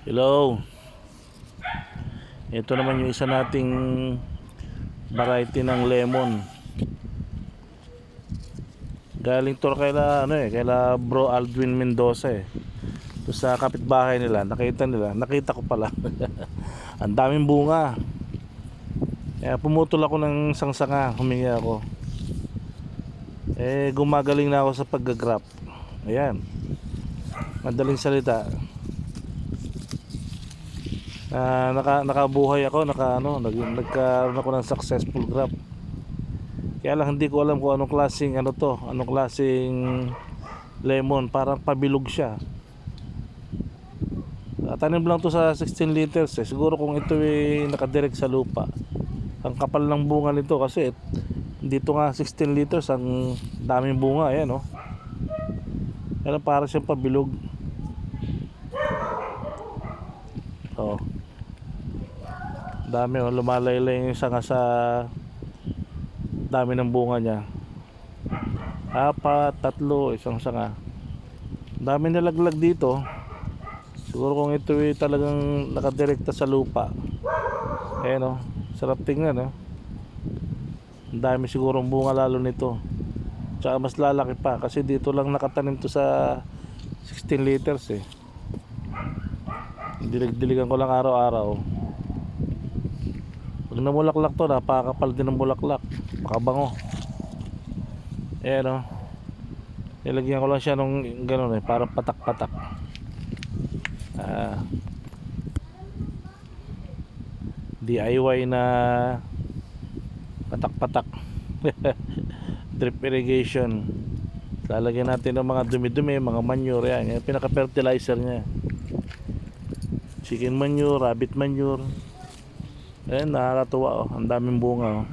Hello. Ito naman yung isa nating variety ng lemon. Galing to kaila kaila Bro Aldwin Mendoza eh. To sa kapitbahay nila, nakita ko pala. Ang daming bunga. Kaya pumutol ako ng sangsanga, humingi ako. Gumagaling na ako sa pagga-grap. Ayan. Madaling salita. Nakabuhay ako, nagkaroon ako ng successful grab. Kaya lang hindi ko alam kung anong klaseng lemon, parang pabilog siya. Tanim lang to sa 16 liters eh. Siguro kung ito ay nakadirect sa lupa. Ang kapal ng bunga nito kasi dito nga 16 liters, ang daming bunga, ayan oh. Pero parang siyang pabilog. Oh. Dami oh, lumalaylay yung sanga sa dami ng bunga niya. 4, 3, isang sanga. Dami nalaglag dito. Siguro kung ito ay talagang nakadirekta sa lupa. Ayan oh, sarap tingnan oh. Ang dami sigurong bunga lalo nito. Tsaka mas lalaki pa kasi dito lang nakatanim to sa 16 liters eh. Dilig-diligan ko lang araw-araw. Pag namulaklak to, napakapal din ng bulaklak. Makabango. Ayan o. Nilagyan ko lang siya nung gano'n eh, para patak-patak. DIY na patak-patak. Drip irrigation. Lalagyan natin ng mga dumi-dumi, mga manure. Yan, yung pinaka-fertilizer niya. Chicken manure, rabbit manure. Ayan, nakakatuwa oh. Ang daming bunga oh.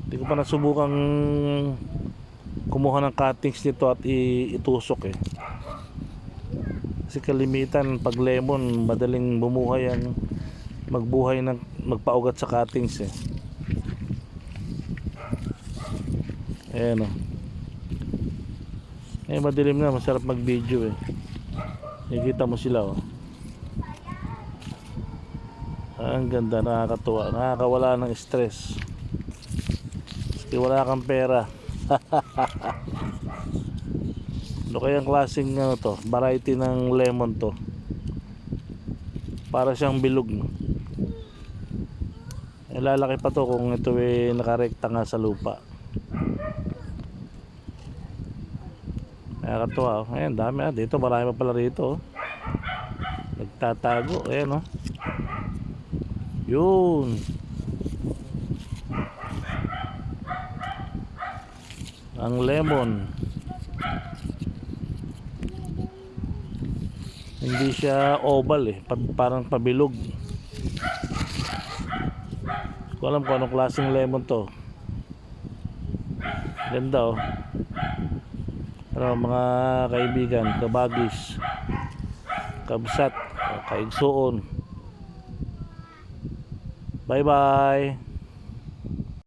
Hindi ko pa nasubukang kumuha ng cuttings nito at itusok eh. Kasi kalimitan pag lemon, madaling bumuhay ang magpaugat sa cuttings eh. Ayan oh. Madilim na, masarap mag video eh. Nakikita mo sila oh. Ang ganda, nakakatuwa, nakakawala ng stress. Kasi wala kang pera. Ano kayang klaseng to, variety ng lemon to? Para siyang bilog no? Lalaki pa to kung ito ay nakarekta nga sa lupa. Nakakatuwa oh. Ayan, dami ah. Dito marami pa pala rito oh. Nagtatago, ayan oh. Yun. Ang lemon. Hindi siya oval eh, parang pabilog. Hindi ko alam kung anong klaseng lemon to. Ganda oh. Pero mga kaibigan, kabagis, kabsat, kaigsuon. Bye bye.